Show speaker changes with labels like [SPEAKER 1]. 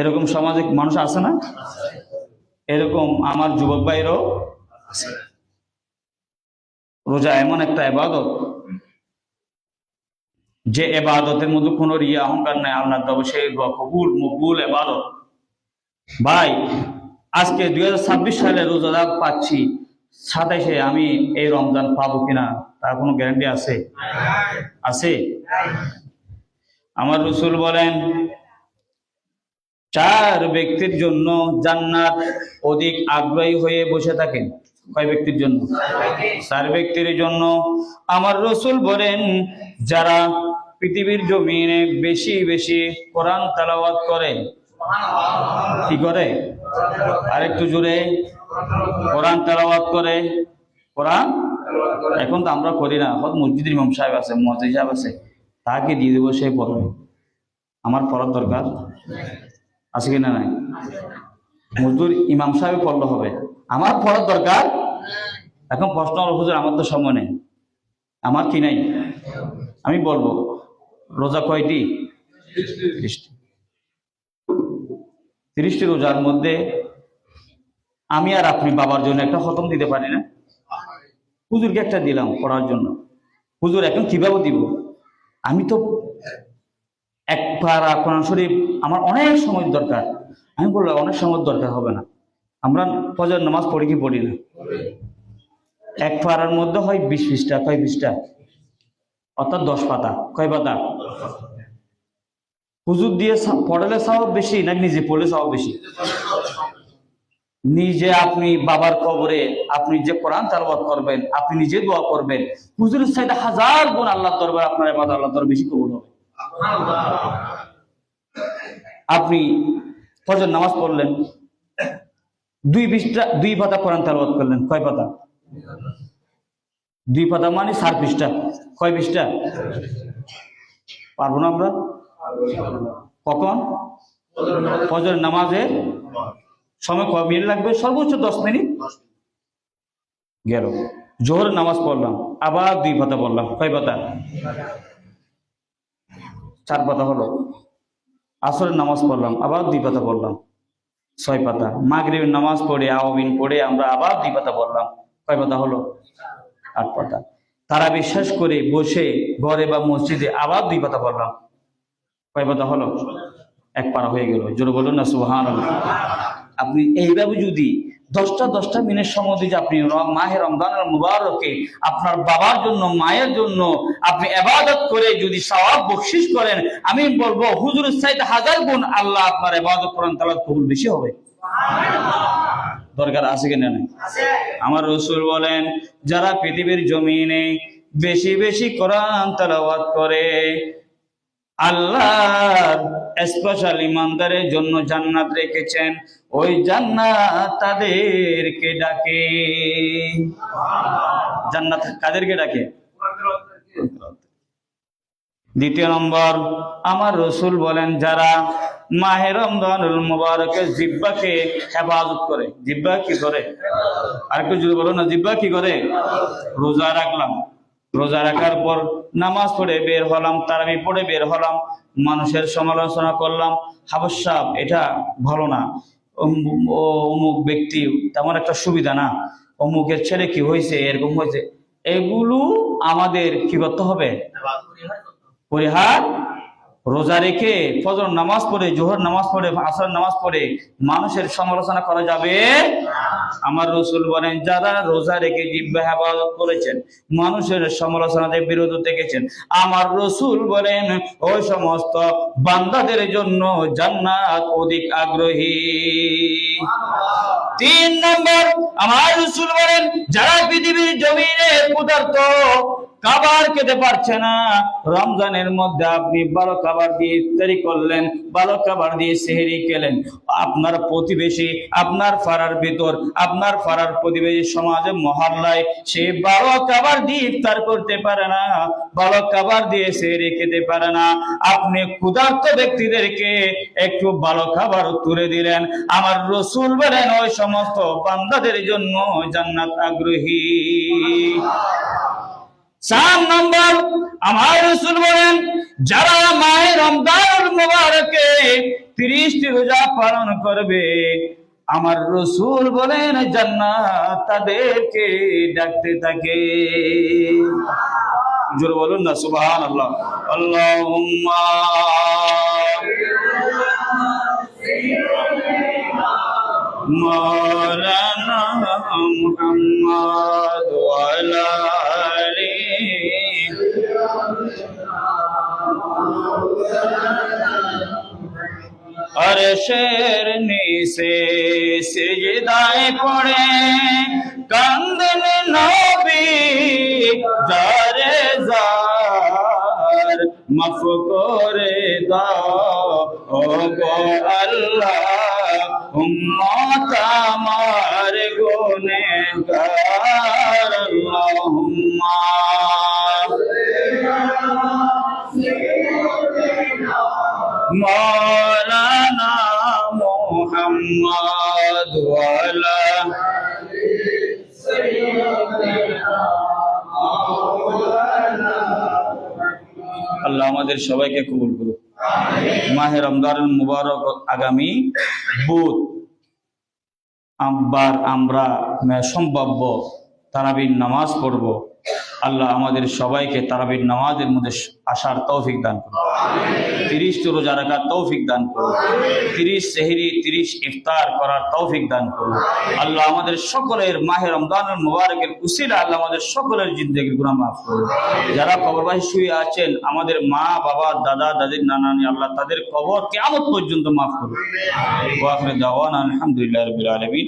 [SPEAKER 1] এরকম সমাজে মানুষ আছে না? এরকম আমার যুবক ভাইরও আছে। রোজা এমন একটা ইবাদত, যে ইবাদতের মধ্যে কোনো রিয়া অহংকার নাই। আল্লাহ তবে সেই কবুল মকবুল ইবাদত। ভাই আজকে 2026 সালে রোজা পাচ্ছি, 27-এ আমি এই রমজান পাবো কিনা তার কোনো গ্যারান্টি আছে? আছে? আমার রাসূল বলেন, 4 ব্যক্তির জন্য জান্নাত অধিক আগ্রহী হয়ে বসে থাকেন। কয় ব্যক্তির জন্য? 4 ব্যক্তির জন্য। আমার রাসূল বলেন, যারা পৃথিবীর জমিনে বেশি বেশি কোরআন তেলাওয়াত করে। কি করে? আরেকটু জোরে। কোরআন তেলাওয়াত করে। কোরআন এখন তো আমরা করি না, মসজিদের ইমাম সাহেব আছে, মুয়াজ্জিন সাহেব আছে, তাকে দিয়ে দেবো, সে পড়বে। আমার পড়ার দরকার আছে কিনা? নাই। মজদুর ইমাম সাহেব পড়লে হবে, আমার পড়ার দরকার। এখন প্রশ্ন হলো, হুজুর আমার তো সময় নেই, আমার কি নাই? আমি বলবো, রোজা কয়টি? 30টি রোজার মধ্যে আমি আর আপনি বাবার জন্য একটা খতম দিতে পারি না? হুজুরকে একটা দিলাম পড়ার জন্য, হুজুর এখন কিভাবে দিব? আমি তো একবার কোরআন শরীফ আমার অনেক সময় দরকার। আমি বললাম অনেক সময় দরকার হবে না, আমরা ফজর নামাজ পড়ি কি পড়ি না? এক পারার মধ্যে হয় 20 পৃষ্ঠা। কয় পৃষ্ঠা? অর্থাৎ 10 পাতা। কয় পাতা? হুজুর দিয়ে পড়ালে সওয়াব বেশি না নিজে পড়লে সওয়াব বেশি? নিজে আপনি বাবার কবরে আপনি যে কোরআন তেলাওয়াত করবেন, আপনি নিজে দোয়া করবেন, হুজুরের চাইতে 1000 গুণ আল্লাহর দরবারে আপনার ইবাদত আল্লাহর দরবারে বেশি কবুল হবে। আপনি ফজর নামাজ পড়লেন, 2 পৃষ্ঠা 2 পাতা কোরআন তেলাওয়াত করলেন। কয় পাতা? 2 পাতা মানে 4 পৃষ্ঠা। কয় পৃষ্ঠা? পারবো না আমরা? কখন? ফজর নামাজে সময় কয় মিনিট লাগবে? সর্বোচ্চ 10 মিনিট গেল। জোহরের নামাজ পড়লাম, আবার 2 পাতা পড়লাম। কয় পাতা? 4 পাতা হলো। আসরের নামাজ পড়লাম, আবার 2 পাতা পড়লাম, 6 পাতা। মাগরিবের নামাজ পড়ে আওয়াবিন পড়ে আমরা আবার 2 পাতা পড়লাম। কয় পাতা হলো? 8 পাতা। তারা বিশ্বাস করে বসে ঘরে বা মসজিদে আবার 2 পাতা পড়লাম। কয় পাতা হলো? 1 পারা হয়ে গেল। জোরে বলুন না সুবহানাল্লাহ। আপনি এইভাবে যদি 10টা মিনিট সময় দিয়ে আপনি মাহে রমজানুল মুবারকে আপনার বাবার জন্য, মায়ের জন্য আপনি ইবাদত করে যদি সওয়াব বখশিশ করেন, আমি বলবো হুজুরের চাইতে 1000 গুণ আল্লাহ আপনার ইবাদত কোরআন তেলাওয়াত কবুল বেশি হবে। দরকার আছে কিনা? নাই। আমার রাসূল বলেন, যারা পৃথিবীর জমিনে বেশি বেশি কোরআন তেলাওয়াত করে, আল্লাহ স্পেশাল ইমানদারের জন্য জান্নাত রেখেছেন। ওই জান্নাত তাদেরকে ডাকে। জান্নাত কাদেরকে ডাকে? দ্বিতীয় নম্বর, আমার রাসূল বলেন, যারা মাহে রমজানুল মুবারকে জিহ্বাকে হেফাজত করে। জিহ্বা কি করে? আরেকটু যদি বলো না, জিহ্বা কি করে? রোজা রাখলাম, রোজা রাখার পর নামাজ পড়ে বের হলাম, তারাবি পড়ে বের হলাম, মানুষের সমালোচনা করলাম, হাবস সাহেব এটা ভালো না, অমুক ব্যক্তি তেমন একটা সুবিধা না, অমুকের ছেলে কি হয়েছে, এরকম হয়েছে, এগুলো আমাদের কি করতে হবে? পরিহার। রোজা রেখে ফজর নামাজ পড়ে, জোহর নামাজ পড়ে, আসর নামাজ পড়ে মানুষের সমালোচনা করা যাবে? আমার রাসূল বলেন, যারা রোজা রেখে জিহ্বা হেফাজত করেছেন, মানুষের সমালোচনাতে বিরত থেকেছেন, আমার রাসূল বলেন ওই সমস্ত বান্দাদের জন্য জান্নাত অধিক আগ্রহী। 3 নম্বর, আমার রাসূল বলেন, যারা পৃথিবীর জমিনে ক্ষুধার্ত, খাবার খেতে পারছে না, রমজানের মধ্যে আপনি ভালো খাবার দিয়ে ইফতারি করলেন, ভালো খাবার দিয়ে সেহরি খেলেন, আপনার প্রতিবেশী, আপনার পাড়ার ভিতর, আপনার পাড়ার প্রতিবেশী সমাজে মহল্লায় সে ভালো খাবার দিয়ে ইফতার করতে পারে না, ভালো খাবার দিয়ে সেহরি খেতে পারে না, আপনি ক্ষুধার্ত ব্যক্তিদেরকে একটু ভালো খাবার তুলে দিলেন, আমার রাসূল বলেন ওই সমস্ত বান্দাদের জন্য জান্নাত আগ্রহী। 4 নম্বর, আমার রাসূল বলেন, যারা মাহে রমজানুল মুবারকে 30টি রোজা পালন করবে, আমার রসুল বলেন জান্নাত তাদেরকে ডাকতে থাকে। জোরে বলুন না সুবহানাল্লাহ। আল্লাহুম্মা মাওলানা মুহাম্মদ ওয়া আলা আলিহি আরশের নিচে সিজদায় পড়ে কান্দেন নবী জারে জার, মাফ করে দাও ও গো আল্লাহ উম্মত আমার গুনেহগার। আল্লাহুম্মা মাওলানা মুহাম্মদ ওয়া আলা আল্লাহ আমাদের সবাইকে কবুল করুন। মাহে রমজানুল মুবারক আগামী বুধ আমরা সম্ভাব্য তারাবির নামাজ পড়ব। আল্লাহ আমাদের সবাইকে তারাবির নামাজের মধ্যে আসার তৌফিক দান করুন। 30 রোজা রাখার তৌফিক দান করুন। 30 সেহরি 30 ইফতার করার তৌফিক দান করুন। আল্লাহ আমাদের সকলের মাহে রমজানুল মুবারকের উসিলা আল্লাহ আমাদের সকলের জিন্দেগির গুনাহ মাফ করুন। যারা কবরবাসী শুয়ে আছেন, আমাদের মা বাবা দাদা দাদির নানানি, আল্লাহ তাদের কবর কিয়ামত পর্যন্ত মাফ করুন। ওয়া আখিরু দাওয়ানা আলহামদুলিল্লাহি রাব্বিল আলামিন।